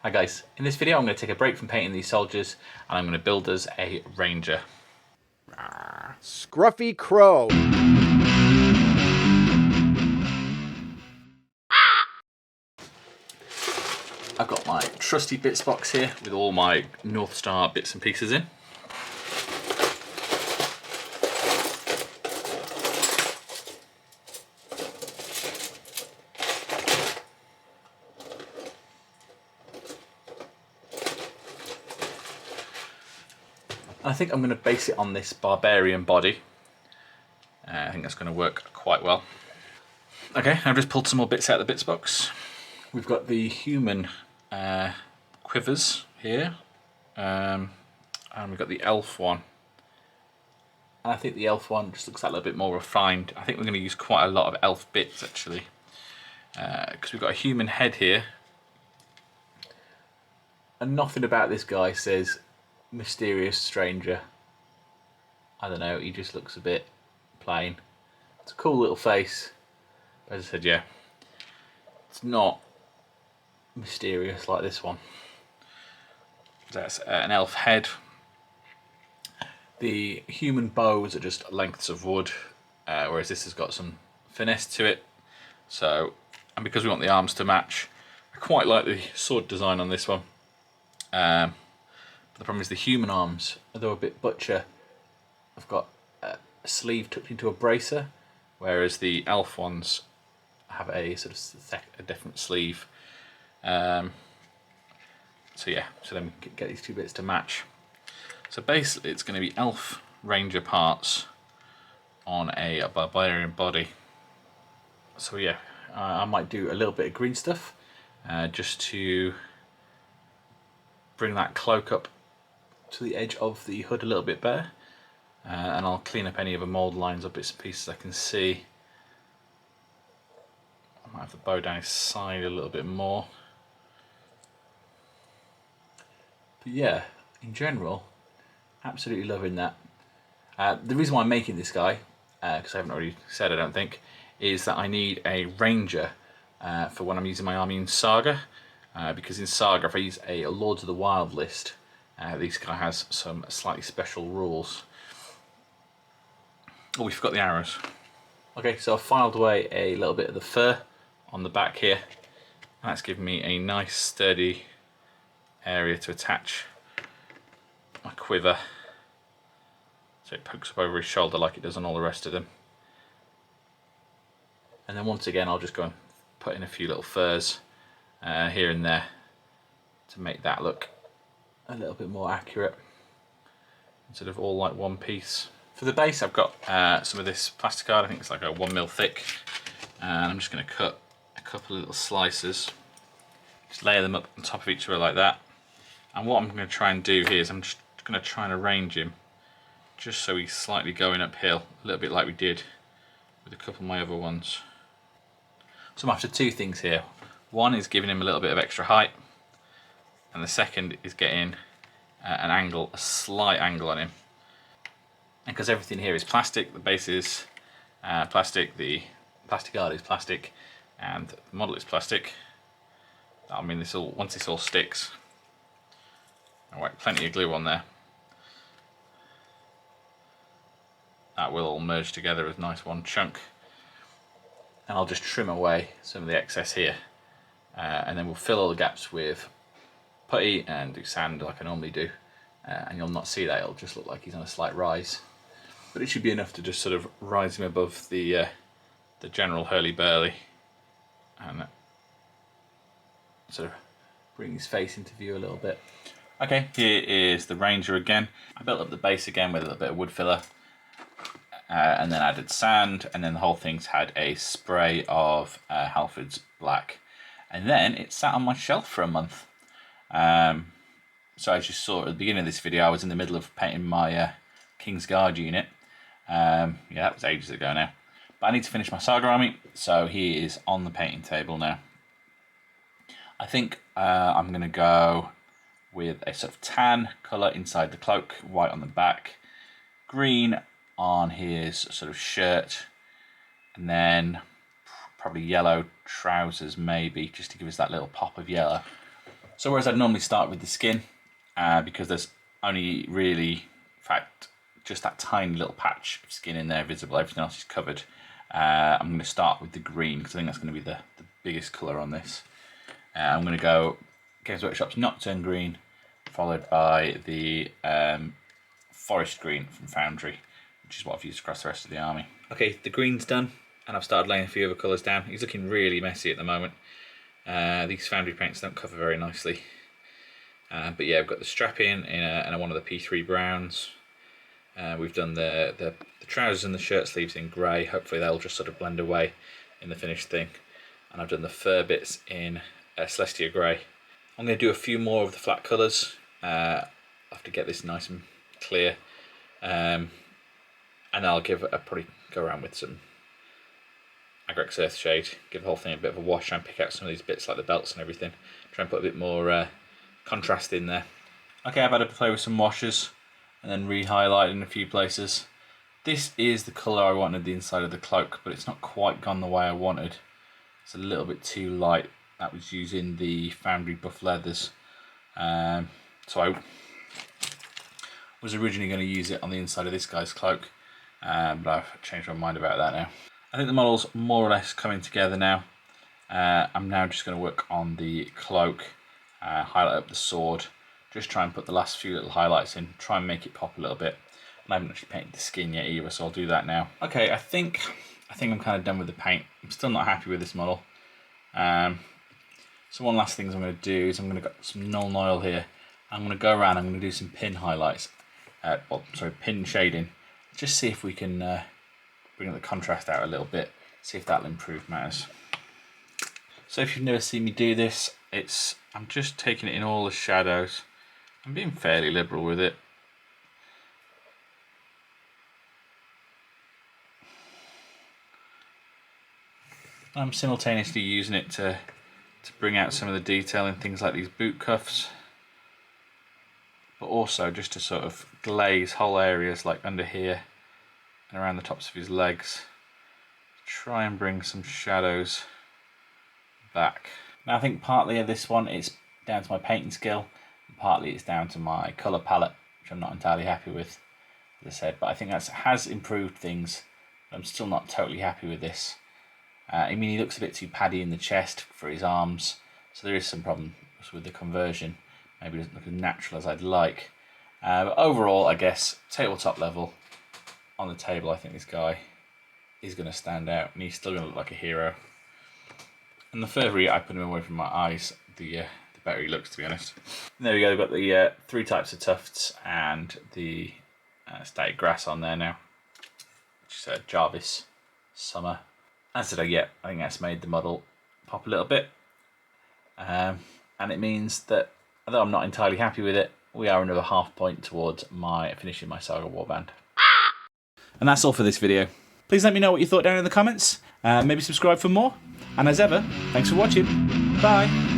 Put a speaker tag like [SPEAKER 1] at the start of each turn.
[SPEAKER 1] Hi guys, in this video I'm going to take a break from painting these soldiers and I'm going to build us a ranger.
[SPEAKER 2] Scruffy Crow.
[SPEAKER 1] I've got my trusty bits box here with all my Northstar bits and pieces in. I think I'm going to base it on this Barbarian body. I think that's going to work quite well. Okay, I've just pulled some more bits out of the bits box. We've got the human quivers here, and we've got the elf one. And I think the elf one just looks a little bit more refined. I think we're going to use quite a lot of elf bits actually, because we've got a human head here. And nothing about this guy says mysterious stranger. I don't know, he just looks a bit plain. It's a cool little face, but as I said, yeah, it's not mysterious like this one. That's an elf head. The human bows are just lengths of wood, whereas this has got some finesse to it. So, and because we want the arms to match, I quite like the sword design on this one. But the problem is the human arms, although a bit butcher, I've got a sleeve tucked into a bracer, whereas the elf ones have a sort of a different sleeve. So yeah, so then we can get these two bits to match. So basically it's going to be elf ranger parts on a barbarian body. So yeah, I might do a little bit of green stuff just to bring that cloak up to the edge of the hood a little bit better, and I'll clean up any of the mould lines or bits and pieces I can see. I might have the bow down his side a little bit more. But yeah, in general, absolutely loving that. The reason why I'm making this guy, because I haven't already said I don't think, is that I need a ranger for when I'm using my army in SAGA, because in SAGA if I use a Lords of the Wild list, this guy has some slightly special rules. Oh, we forgot the arrows. Okay, so I've filed away a little bit of the fur on the back here, and that's given me a nice sturdy area to attach my quiver, so it pokes up over his shoulder like it does on all the rest of them. And then once again I'll just go and put in a few little furs here and there to make that look a little bit more accurate, instead of all like one piece. For the base I've got some of this plastic card, I think it's like a 1mm thick, and I'm just going to cut a couple of little slices, just layer them up on top of each other like that. And what I'm going to try and do here is I'm just going to try and arrange him just so he's slightly going uphill, a little bit like we did with a couple of my other ones. So I'm after two things here. One is giving him a little bit of extra height, and the second is getting an angle, a slight angle on him. And because everything here is plastic, the base is plastic, the plastic guard is plastic, and the model is plastic, I mean this all, once this all sticks, I'll whack plenty of glue on there, that will all merge together as a nice one chunk. And I'll just trim away some of the excess here, and then we'll fill all the gaps with putty and do sand like I normally do, and you'll not see that, it'll just look like he's on a slight rise. But it should be enough to just sort of rise him above the general hurly-burly, and sort of bring his face into view a little bit. Okay, here is the ranger again. I built up the base again with a little bit of wood filler, and then added sand, and then the whole thing's had a spray of Halford's black, and then it sat on my shelf for a month. So as you saw at the beginning of this video, I was in the middle of painting my King's Guard unit. Yeah, that was ages ago now. But I need to finish my SAGA army, so he is on the painting table now. I think I'm going to go with a sort of tan colour inside the cloak, white on the back, green on his sort of shirt, and then probably yellow trousers maybe, just to give us that little pop of yellow. So whereas I'd normally start with the skin, because there's only really, in fact, just that tiny little patch of skin in there visible, everything else is covered. I'm going to start with the green because I think that's going to be the biggest colour on this. I'm going to go Games Workshop's Nocturne Green, followed by the Forest Green from Foundry, which is what I've used across the rest of the army. Okay, the green's done, and I've started laying a few other colours down. He's looking really messy at the moment. These Foundry paints don't cover very nicely. But yeah, I've got the strap in one of the P3 browns. We've done the trousers and the shirt sleeves in grey. Hopefully they'll just sort of blend away in the finished thing. And I've done the fur bits in Celestia grey. I'm going to do a few more of the flat colours. I have to get this nice and clear. And I'll probably go around with some Agrex Earthshade, give the whole thing a bit of a wash, try and pick out some of these bits like the belts and everything. Try and put a bit more contrast in there. Okay, I've had to play with some washes and then re-highlight in a few places. This is the colour I wanted the inside of the cloak, but it's not quite gone the way I wanted. It's a little bit too light. That was using the Foundry buff leathers. So I was originally going to use it on the inside of this guy's cloak, but I've changed my mind about that now. I think the model's more or less coming together now. I'm now just going to work on the cloak, highlight up the sword, just try and put the last few little highlights in, try and make it pop a little bit. And I haven't actually painted the skin yet either, so I'll do that now. Okay, I think I'm kind of done with the paint. I'm still not happy with this model. So one last thing I'm going to do is I'm going to get some Nuln Oil here. I'm going to go around, I'm going to do some pin highlights, pin shading. Just see if we can bring the contrast out a little bit, see if that'll improve matters. So if you've never seen me do this, I'm just taking it in all the shadows. I'm being fairly liberal with it. I'm simultaneously using it to bring out some of the detail in things like these boot cuffs, but also just to sort of glaze whole areas like under here and around the tops of his legs. Try and bring some shadows back. Now I think partly of this one it's down to my painting skill, and partly it's down to my colour palette, which I'm not entirely happy with, as I said, but I think that has improved things. I'm still not totally happy with this. I mean, he looks a bit too paddy in the chest for his arms, so there is some problems with the conversion. Maybe it doesn't look as natural as I'd like. But overall, I guess, tabletop level, on the table, I think this guy is going to stand out, and he's still going to look like a hero. And the further I put him away from my eyes, the better he looks, to be honest. And there we go, we've got the 3 types of tufts and the static grass on there now, which is Jarvis Summer. As did I get. I think that's made the model pop a little bit. And it means that, although I'm not entirely happy with it, we are another half point towards finishing my Saga Warband. And that's all for this video. Please let me know what you thought down in the comments. Maybe subscribe for more. And as ever, thanks for watching. Bye.